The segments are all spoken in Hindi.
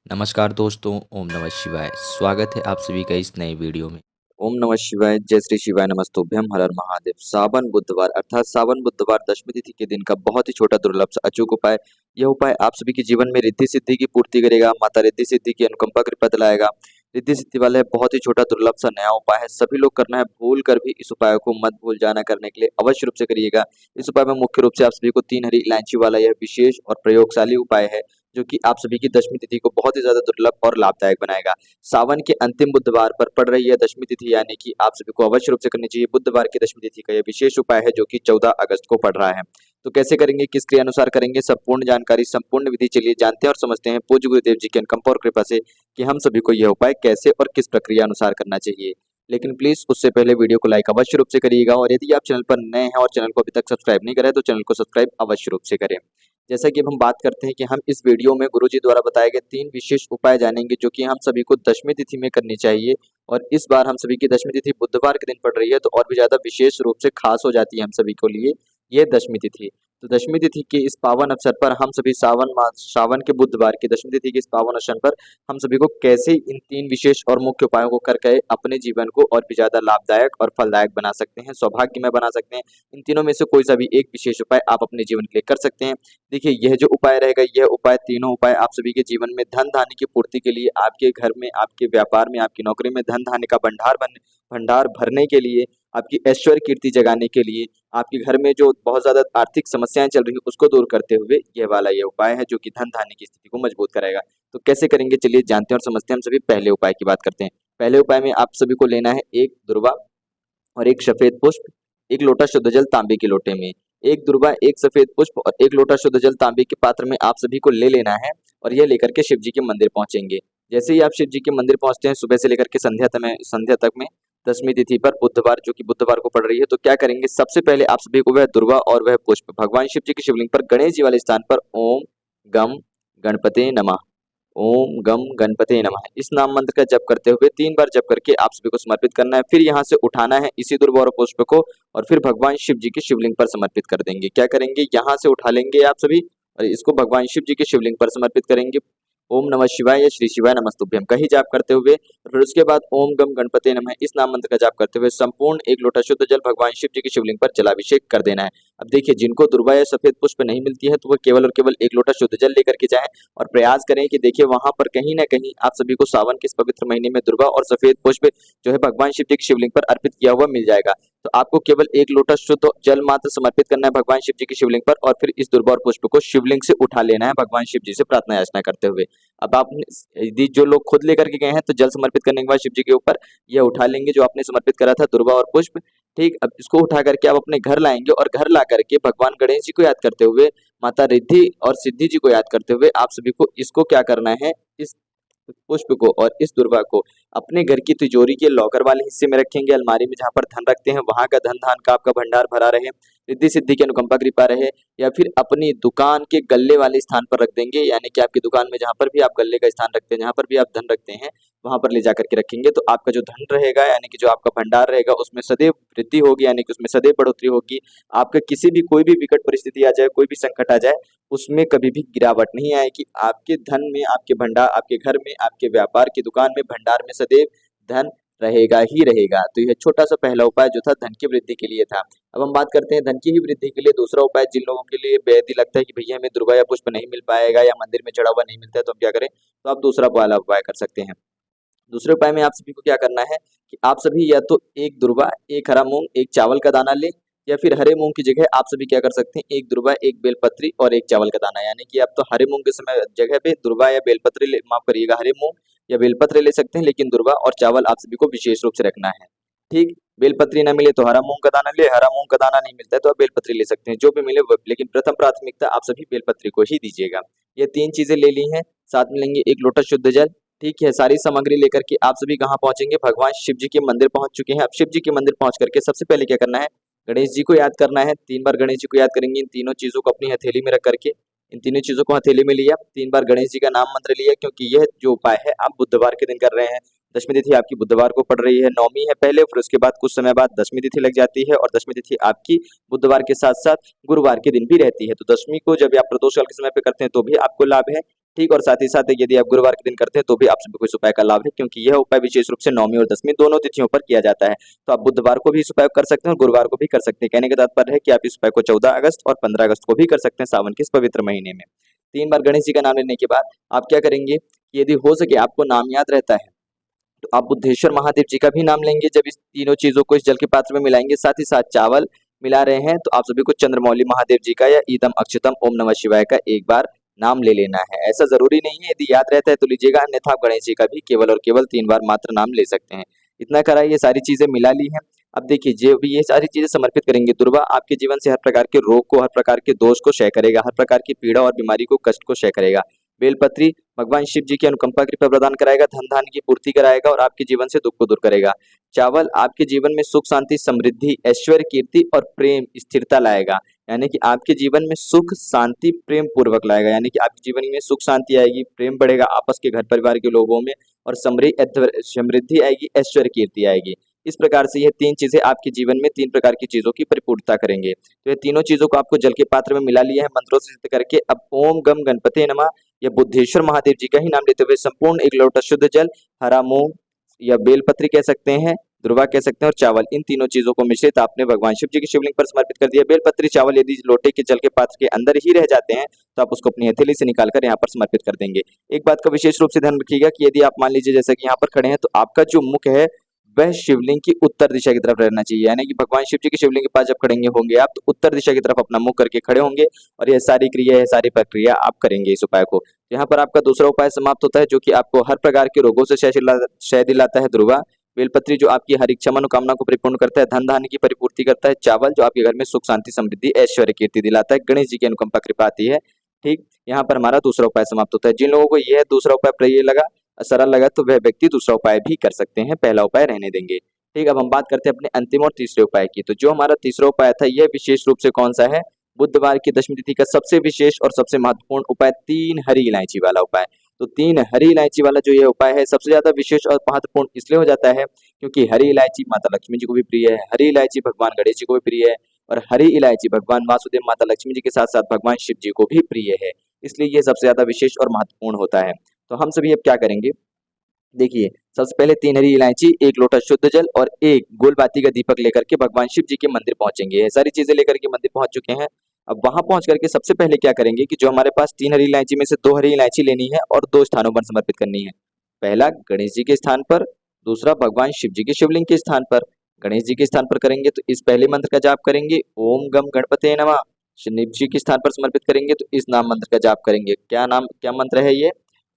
नमस्कार दोस्तों, ओम नमः शिवाय। स्वागत है आप सभी का इस नए वीडियो में। ओम नमः शिवाय, जय श्री शिवाय, नमस्तुभ्यम, हर हर महादेव। सावन बुधवार अर्थात सावन बुधवार दशमी तिथि के दिन का बहुत ही छोटा दुर्लभ सा अचूक उपाय। यह उपाय आप सभी के जीवन में रिद्धि सिद्धि की पूर्ति करेगा, माता रिद्धि सिद्धि की अनुकंपा कृपा दिलाएगा। रिद्धि सिद्धि वाला है बहुत ही छोटा दुर्लभ सा नया उपाय है, सभी लोग करना है, भूल कर भी इस उपाय को मत भूल जाना। करने के लिए अवश्य रूप से करिएगा। इस उपाय में मुख्य रूप से आप सभी को 3 हरी इलायची वाला यह विशेष और प्रयोगशाली उपाय है, जो कि आप सभी की दशमी तिथि को बहुत ही ज्यादा दुर्लभ और लाभदायक बनाएगा। सावन के अंतिम बुधवार पर पड़ रही है दशमी तिथि, यानी कि आप सभी को अवश्य रूप से करनी चाहिए। बुधवार की दशमी तिथि का यह विशेष उपाय है, जो कि 14 अगस्त को पड़ रहा है। तो कैसे करेंगे, किस क्रिया अनुसार करेंगे, संपूर्ण जानकारी, संपूर्ण विधि चलिए जानते हैं और समझते हैं पूज्य गुरुदेव जी की अनुकंपा और कृपा से कि हम सभी को यह उपाय कैसे और किस प्रक्रिया अनुसार करना चाहिए। लेकिन प्लीज उससे पहले वीडियो को लाइक अवश्य रूप से करिएगा, और यदि आप चैनल पर नए हैं और चैनल को अभी तक सब्सक्राइब नहीं करें तो चैनल को सब्सक्राइब अवश्य रूप से करें। जैसा कि अब हम बात करते हैं कि हम इस वीडियो में गुरुजी द्वारा बताए गए 3 विशेष उपाय जानेंगे, जो कि हम सभी को दशमी तिथि में करनी चाहिए। और इस बार हम सभी की दशमी तिथि बुधवार के दिन पड़ रही है, तो और भी ज़्यादा विशेष रूप से खास हो जाती है हम सभी को लिए ये दशमी तिथि। तो दशमी तिथि के इस पावन अवसर पर हम सभी सावन के बुधवार की दशमी तिथि के इस पावन अवसर पर हम सभी को कैसे इन 3 विशेष और मुख्य उपायों को करके अपने जीवन को और भी ज़्यादा लाभदायक और फलदायक बना सकते हैं, सौभाग्यमय बना सकते हैं। इन तीनों में से कोई सा भी एक विशेष उपाय आप अपने जीवन के लिए कर सकते हैं। देखिए, यह जो उपाय रहेगा, यह उपाय तीनों उपाय आप सभी के जीवन में धन धान्य की पूर्ति के लिए, आपके घर में, आपके व्यापार में, आपकी नौकरी में धन धान्य का भंडार भरने के लिए, आपकी ऐश्वर्य कीर्ति जगाने के लिए, आपके घर में जो बहुत ज्यादा आर्थिक समस्याएं चल रही हैं उसको दूर करते हुए यह वाला ये उपाय है, जो कि धन धान्य की स्थिति को मजबूत करेगा। तो कैसे करेंगे, चलिए जानते हैं और समझते हैं। हम सभी पहले उपाय की बात करते हैं। पहले उपाय में आप सभी को लेना है एक दुर्वा और एक सफेद पुष्प, एक लोटा शुद्ध जल तांबे के लोटे में। एक दुर्वा, एक सफेद पुष्प और एक लोटा शुद्ध जल तांबे के पात्र में आप सभी को ले लेना है, और यह लेकर के शिव जी के मंदिर पहुंचेंगे। जैसे ही आप शिव जी के मंदिर पहुंचते हैं, सुबह से लेकर के संध्या तक में दशमी तिथि पर बुधवार, जो कि बुधवार को पड़ रही है, तो क्या करेंगे, सबसे पहले आप सभी को वह दुर्वा और वह पुष्प भगवान शिव जी के शिवलिंग पर गणेश जी वाले स्थान पर ओम गम गणपते नमः, ओम गम गणपते नमः इस नाम मंत्र का जप करते हुए 3 बार जप करके आप सभी को समर्पित करना है। फिर यहाँ से उठाना है इसी दुर्वा और पुष्प को, और फिर भगवान शिव जी के शिवलिंग पर समर्पित कर देंगे। क्या करेंगे, यहाँ से उठा लेंगे आप सभी और इसको भगवान शिव जी के शिवलिंग पर समर्पित करेंगे। ओम नमः शिवाय या श्री शिवाय नमस्तुभ्यम का ही जाप करते हुए, और फिर उसके बाद ओम गम गणपते नमः इस नाम मंत्र का जाप करते हुए संपूर्ण एक लोटा शुद्ध जल भगवान शिव जी के शिवलिंग पर जलाभिषेक कर देना है। अब देखिए, जिनको दुर्वा या सफेद पुष्प नहीं मिलती है, तो वो केवल और केवल एक लोटा शुद्ध जल लेकर के जाएं, और प्रयास करें कि देखिए वहां पर कहीं ना कहीं आप सभी को सावन के इस पवित्र महीने में दुर्वा और सफेद पुष्प जो है भगवान शिव जी के शिवलिंग पर अर्पित किया हुआ मिल जाएगा। तो आपको केवल एक लोटा शुद्ध जल मात्र समर्पित करना है भगवान शिव जी के शिवलिंग पर, और फिर इस दुर्वा और पुष्प को शिवलिंग से उठा लेना है भगवान शिव जी से प्रार्थना याचना करते हुए। अब आप यदि जो लोग खुद लेकर के गए हैं, तो जल समर्पित करने के बाद शिव जी के ऊपर यह उठा लेंगे जो आपने समर्पित करा था, दुर्वा और पुष्प। ठीक, अब इसको उठा करके आप अपने घर लाएंगे, और घर ला करके भगवान गणेश जी को याद करते हुए, माता रिद्धि और सिद्धि जी को याद करते हुए आप सभी को इसको क्या करना है, इस पुष्प को और इस दुर्वा को अपने घर की तिजोरी के लॉकर वाले हिस्से में रखेंगे, अलमारी में जहां पर धन रखते हैं वहां का धन धान का आपका भंडार भरा रहे, रिद्धि सिद्धि की अनुकंपा कृपा रहे। या फिर अपनी दुकान के गल्ले वाले स्थान पर रख देंगे, यानी कि आपकी दुकान में जहां पर भी आप गल्ले का स्थान रखते हैं, जहां पर भी आप धन रखते हैं, वहां पर ले जाकर के रखेंगे। तो आपका जो धन रहेगा, यानी कि जो आपका भंडार रहेगा, उसमें सदैव वृद्धि होगी, यानी कि उसमें सदैव बढ़ोतरी होगी। आपके किसी भी कोई भी विकट परिस्थिति आ जाए, कोई भी संकट आ जाए, उसमें कभी भी गिरावट नहीं आएगी। आपके धन में, आपके भंडार, आपके घर में, आपके व्यापार की दुकान में, भंडार में सदैव धन रहेगा ही रहेगा। तो यह छोटा सा पहला उपाय जो था धन की वृद्धि के लिए था। अब हम बात करते हैं धन की ही वृद्धि के लिए दूसरा उपाय। जिन लोगों के लिए बेहद ही लगता है कि भैया हमें दुर्वा या पुष्प नहीं मिल पाएगा या मंदिर में चढ़ा हुआ नहीं मिलता है, तो हम क्या करें, तो आप दूसरा वाला उपाय कर सकते हैं। दूसरे उपाय में आप सभी को क्या करना है कि आप सभी या तो एक दुर्वा, एक हरा मूंग, एक चावल का दाना लें, या फिर हरे मूंग की जगह आप सभी क्या कर सकते हैं, एक दुर्वा, एक बेलपत्री और एक चावल का दाना। यानी कि आप तो हरे मूंग के समय जगह पे दुर्वा या बेलपत्री माफ करिएगा, हरे मूंग या बेलपत्र ले सकते हैं, लेकिन दुर्वा और चावल आप सभी को विशेष रूप से रखना है। ठीक, बेलपत्री ना मिले तो हरा मूंग का दाना ले, हरा मूंग का दाना नहीं मिलता है तो आप बेलपत्री ले सकते हैं, जो भी मिले वो, लेकिन प्रथम प्राथमिकता आप सभी बेलपत्री को ही दीजिएगा। ये 3 चीजें ले ली हैं, साथ में लेंगे एक लोटा शुद्ध जल। ठीक है, सारी सामग्री लेकर के आप सभी कहाँ पहुंचेंगे, भगवान शिव जी के मंदिर पहुंच चुके हैं। अब शिव जी के मंदिर पहुंच करके सबसे पहले क्या करना है, गणेश जी को याद करना है। 3 बार गणेश जी को याद करेंगे, इन तीनों चीजों को अपनी हथेली में रख करके, इन तीनों चीजों को हथेली में लिया, 3 बार गणेश जी का नाम मंत्र लिया, क्योंकि यह जो उपाय है आप बुधवार के दिन कर रहे हैं। दशमी तिथि आपकी बुधवार को पड़ रही है, नौमी है पहले, फिर उसके बाद कुछ समय बाद दशमी तिथि लग जाती है, और दशमी तिथि आपकी बुधवार के साथ साथ गुरुवार के दिन भी रहती है। तो दशमी को जब आप प्रदोष काल के समय पे करते हैं तो भी आपको लाभ है, ठीक, और साथ ही साथ यदि आप गुरुवार के दिन करते हैं तो भी आप सभी को इस उपाय का लाभ है, क्योंकि यह उपाय विशेष रूप से 9वीं और 10वीं दोनों तिथियों पर किया जाता है। तो आप बुधवार को भी इस उपाय को कर सकते हैं और गुरुवार को भी कर सकते हैं। कहने का तात्पर्य है कि आप इस उपाय को 14 अगस्त और 15 अगस्त को भी कर सकते हैं सावन के इस पवित्र महीने में। 3 बार गणेश जी का नाम लेने के बाद आप क्या करेंगे, यदि हो सके आपको नाम याद रहता है तो आप बुद्धेश्वर महादेव जी का भी नाम लेंगे। जब इस तीनों चीजों को इस जल के पात्र में मिलाएंगे, साथ ही साथ चावल मिला रहे हैं, तो आप सभी को चंद्रमौली महादेव जी का या ईदम अक्षतम ओम नमः शिवाय का एक बार नाम ले लेना है। ऐसा जरूरी नहीं है, यदि याद रहता है तो लीजिएगा, अन्यथा आप गणेश जी का भी केवल और केवल 3 बार मात्र नाम ले सकते हैं। इतना करा, ये सारी चीजें मिला ली हैं। अब देखिए, जो भी ये सारी चीजें समर्पित करेंगे, दुर्वा आपके जीवन से हर प्रकार के रोग को, हर प्रकार के दोष को क्षय करेगा, हर प्रकार की पीड़ा और बीमारी को, कष्ट को क्षय करेगा। बेलपत्री भगवान शिव जी की अनुकंपा कृपा प्रदान कराएगा, धन धान्य की पूर्ति कराएगा और आपके जीवन से दुख को दूर करेगा। चावल आपके जीवन में सुख शांति समृद्धि ऐश्वर्य कीर्ति और प्रेम स्थिरता लाएगा, यानी कि आपके जीवन में सुख शांति प्रेम पूर्वक लाएगा, यानी कि आपके जीवन में सुख शांति आएगी, प्रेम बढ़ेगा आपस के घर परिवार के लोगों में, और समृद्धि आएगी, ऐश्वर्य कीर्ति आएगी। इस प्रकार से ये 3 चीजें आपके जीवन में 3 प्रकार की चीजों की परिपूर्णता करेंगे। तो ये तीनों चीजों को आपको जल के पात्र में मिला लिया है मंत्रों से सिद्ध करके। अब ओम गम गणपते नमः या बुद्धेश्वर महादेव जी का ही नाम लेते हुए संपूर्ण 1 लोटा शुद्ध जल, हरा मूंग या बेलपत्री कह सकते हैं, दुर्वा कह सकते हैं, और चावल, इन तीनों चीजों को मिश्रित आपने भगवान शिव जी के शिवलिंग पर समर्पित कर दिया। बेलपत्री चावल यदि लोटे के जल के पात्र के अंदर ही रह जाते हैं तो आप उसको अपनी हथेली से निकालकर यहाँ पर समर्पित कर देंगे। एक बात का विशेष रूप से ध्यान रखिएगा कि यदि आप मान लीजिए जैसे कि यहाँ पर खड़े हैं, तो आपका जो मुख है वह शिवलिंग की उत्तर दिशा की तरफ रहना चाहिए, यानी कि भगवान शिव जी के शिवलिंग के पास जब खड़ेंगे होंगे आप, तो उत्तर दिशा की तरफ अपना मुख करके खड़े होंगे और यह सारी क्रिया, यह सारी प्रक्रिया आप करेंगे इस उपाय को। यहाँ पर आपका दूसरा उपाय समाप्त होता है, जो कि आपको हर प्रकार के रोगों से क्षय दिलाता है, ध्रुवा। बेलपत्री जो आपकी हर इच्छा मनोकामना को परिपूर्ण करता है, धन धान्य की परिपूर्ति करता है। चावल जो आपके घर में सुख शांति समृद्धि ऐश्वर्य कीर्ति दिलाता है। गणेश जी की अनुकंपा कृपा आती है। ठीक, यहाँ पर हमारा दूसरा उपाय समाप्त होता है। जिन लोगों को यह दूसरा उपाय प्रिय लगा, सरल लगा, तो वह व्यक्ति दूसरा उपाय भी कर सकते हैं, पहला उपाय रहने देंगे। ठीक, अब हम बात करते हैं अपने अंतिम और तीसरे उपाय की। तो जो हमारा तीसरा उपाय था, यह विशेष रूप से कौन सा है, बुधवार की दशमी तिथि का सबसे विशेष और सबसे महत्वपूर्ण उपाय, 3 हरी इलायची वाला उपाय। तो 3 हरी इलायची वाला जो ये उपाय है, सबसे ज्यादा विशेष और महत्वपूर्ण इसलिए हो जाता है क्योंकि हरी इलायची माता लक्ष्मी जी को भी प्रिय है, हरी इलायची भगवान गणेश जी को भी प्रिय है, और हरी इलायची भगवान वासुदेव माता लक्ष्मी जी के साथ साथ भगवान शिव जी को भी प्रिय है। इसलिए ये सबसे ज्यादा विशेष और महत्वपूर्ण होता है। तो हम सभी अब क्या करेंगे, देखिए, सबसे पहले 3 हरी इलायची, 1 लोटा शुद्ध जल और 1 गोल बाती का दीपक लेकर के भगवान शिव जी के मंदिर पहुंचेंगे। ये सारी चीजें लेकर के मंदिर पहुंच चुके हैं। अब वहां पहुंच करके सबसे पहले क्या करेंगे कि जो हमारे पास 3 हरी इलायची में से 2 हरी इलायची लेनी है और 2 स्थानों पर समर्पित करनी है। पहला गणेश जी के स्थान पर, दूसरा भगवान शिव जी के शिवलिंग के स्थान पर। गणेश जी के स्थान पर करेंगे तो इस पहले मंत्र का जाप करेंगे, ओम गम गणपते नमः। शिव जी के स्थान पर समर्पित करेंगे तो इस नाम मंत्र का जाप करेंगे। क्या मंत्र है ये,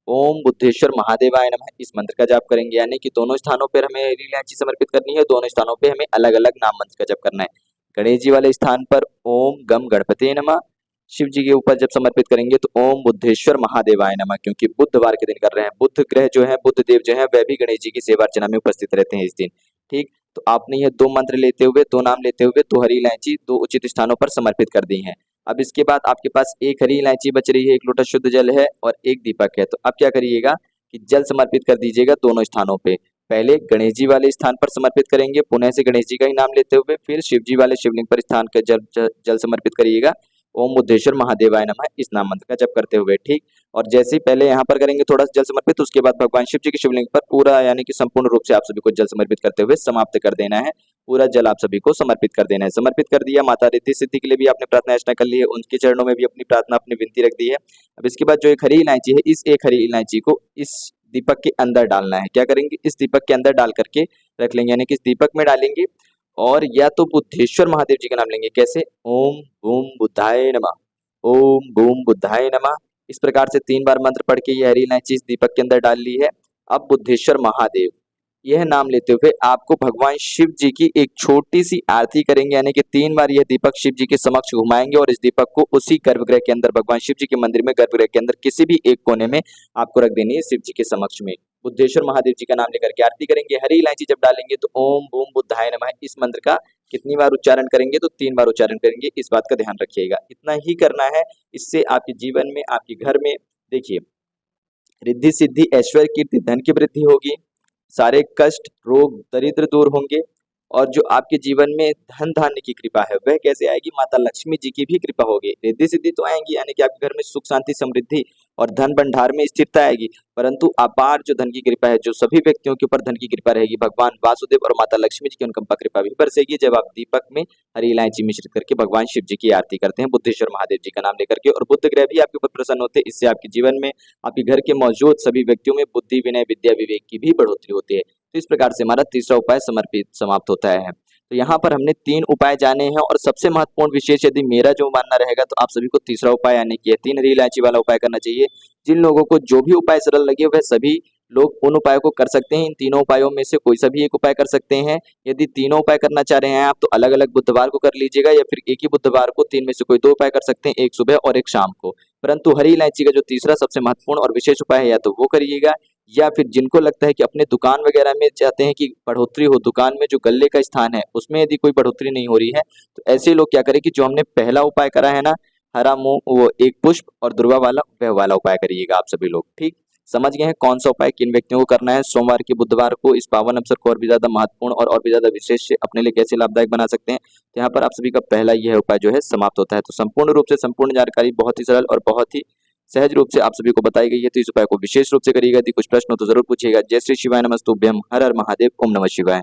ओम बुद्धेश्वर महादेवाय नमः। इस मंत्र का जाप करेंगे, यानी कि दोनों स्थानों पर हमें हरी इलायची समर्पित करनी है, दोनों स्थानों पे हमें अलग अलग नाम मंत्र का जाप करना है। गणेश जी वाले स्थान पर ओम गम गणपते नमः, शिव जी के ऊपर जब समर्पित करेंगे तो ओम बुद्धेश्वर महादेवाय नमः, क्योंकि बुधवार के दिन कर रहे हैं। बुध ग्रह जो है, बुध देव जो है, वह भी गणेश जी की सेवा अर्चना में उपस्थित रहते हैं इस दिन। ठीक, तो आपने ये 2 मंत्र लेते हुए, 2 नाम लेते हुए, 2 हरी इलायची 2 उचित स्थानों पर समर्पित कर दी है। अब इसके बाद आपके पास 1 हरी इलायची बच रही है, 1 लोटा शुद्ध जल है और 1 दीपक है। तो अब क्या करिएगा कि जल समर्पित कर दीजिएगा दोनों स्थानों पे। पहले गणेश जी वाले स्थान पर समर्पित करेंगे, पुनः से गणेश जी का ही नाम लेते हुए, फिर शिव जी वाले शिवलिंग पर स्थान का जल समर्पित करिएगा, ओम बुद्धेश्वर महादेवाय नमः, इस नाम मंत्र का जप करते हुए। ठीक, और जैसे ही पहले यहाँ पर करेंगे थोड़ा सा जल समर्पित, उसके बाद भगवान शिव जी के शिवलिंग पर पूरा, यानी कि संपूर्ण रूप से आप सभी को जल समर्पित करते हुए समाप्त कर देना है। पूरा जल आप सभी को समर्पित कर देना है। समर्पित कर दिया, माता रिद्धि सिद्धि के लिए भी आपने प्रार्थना अर्चना कर ली है, उनके चरणों में भी अपनी प्रार्थना, अपनी विनती रख दी है। अब इसके बाद जो 1 हरी इलायची है, इस 1 हरी इलायची को इस दीपक के अंदर डालना है। क्या करेंगे, इस दीपक के अंदर डाल करके रख लेंगे, यानी कि इस दीपक में डालेंगे और या तो बुद्धेश्वर महादेव जी का नाम लेंगे। कैसे, ओम बूम बुद्धाय नमः, ओम बूम बुद्धाय नमः। इस प्रकार से 3 बार मंत्र पढ़ के ये हरी इलायची इस दीपक के अंदर डाल ली है। अब बुद्धेश्वर महादेव यह नाम लेते हुए आपको भगवान शिव जी की एक छोटी सी आरती करेंगे, यानी कि 3 बार यह दीपक शिव जी के समक्ष घुमाएंगे और इस दीपक को उसी गर्भगृह के अंदर, भगवान शिव जी के मंदिर में गर्भगृह के अंदर किसी भी एक कोने में आपको रख देनी है शिव जी के समक्ष में। बुद्धेश्वर महादेव जी का नाम लेकर के आरती करेंगे। हरी इलायची जब डालेंगे तो ओम बूम बुद्धाय नमः, इस मंत्र का कितनी बार उच्चारण करेंगे, तो 3 बार उच्चारण करेंगे। इस बात का ध्यान रखिएगा, इतना ही करना है। इससे आपके जीवन में, आपके घर में, देखिए, रिद्धि सिद्धि ऐश्वर्य कीर्ति धन की वृद्धि होगी, सारे कष्ट रोग दरिद्र दूर होंगे और जो आपके जीवन में धन धान्य की कृपा है वह कैसे आएगी, माता लक्ष्मी जी की भी कृपा होगी। रिद्धि सिद्धि तो आएंगी, यानी कि आपके घर में सुख शांति समृद्धि और धन भंडार में स्थिरता आएगी, परंतु अपार जो धन की कृपा है, जो सभी व्यक्तियों के ऊपर धन की कृपा रहेगी, भगवान वासुदेव और माता लक्ष्मी जी की अनुकंपा कृपा भी बरसेगी जब आप दीपक में हरी इलायची मिश्रित करके भगवान शिव जी की आरती करते हैं, बुद्धेश्वर महादेव जी का नाम लेकर के, और बुध ग्रह भी आपके ऊपर प्रसन्न होते हैं। इससे आपके जीवन में, आपके घर के मौजूद सभी व्यक्तियों में बुद्धि, विनय, विद्या, विवेक की भी बढ़ोतरी होती है। तो इस प्रकार से हमारा तीसरा उपाय समर्पित समाप्त होता है। तो यहाँ पर हमने 3 उपाय जाने हैं, और सबसे महत्वपूर्ण विशेष यदि मेरा जो मानना रहेगा, तो आप सभी को तीसरा उपाय यानी कि 3 हरी इलायची वाला उपाय करना चाहिए। जिन लोगों को जो भी उपाय सरल लगे वह सभी लोग उन उपायों को कर सकते हैं। इन तीनों उपायों में से कोई सा भी एक उपाय कर सकते हैं। यदि तीनों उपाय करना चाह रहे हैं आप, तो अलग अलग बुधवार को कर लीजिएगा, या फिर एक ही बुधवार को 3 में से कोई 2 उपाय कर सकते हैं, एक सुबह और एक शाम को। परंतु हरी इलायची का जो तीसरा सबसे महत्वपूर्ण और विशेष उपाय है, या तो वो करिएगा, या फिर जिनको लगता है कि अपने दुकान वगैरह में चाहते हैं कि बढ़ोतरी हो, दुकान में जो गल्ले का स्थान है उसमें यदि कोई बढ़ोतरी नहीं हो रही है, तो ऐसे लोग क्या करें कि जो हमने पहला उपाय करा है ना, हरा मूंग, वो एक पुष्प और दुर्वा वाला, वह वाला उपाय करिएगा आप सभी लोग। ठीक समझ गए हैं कौन सा उपाय किन व्यक्तियों को करना है, सोमवार के बुधवार को इस पावन अवसर को और भी ज्यादा महत्वपूर्ण और भी ज्यादा विशेष अपने लिए कैसे लाभदायक बना सकते हैं। तो यहाँ पर आप सभी का पहला यह उपाय जो है समाप्त होता है। तो संपूर्ण रूप से संपूर्ण जानकारी बहुत ही सरल और बहुत ही सहज रूप से आप सभी को बताई गई है। तो इस उपाय को विशेष रूप से करिएगा। यदि कुछ प्रश्न हो तो जरूर पूछिएगा। जय श्री शिवाय, नमस्तुभ्यम, हर हर महादेव, ओम नमः शिवाय।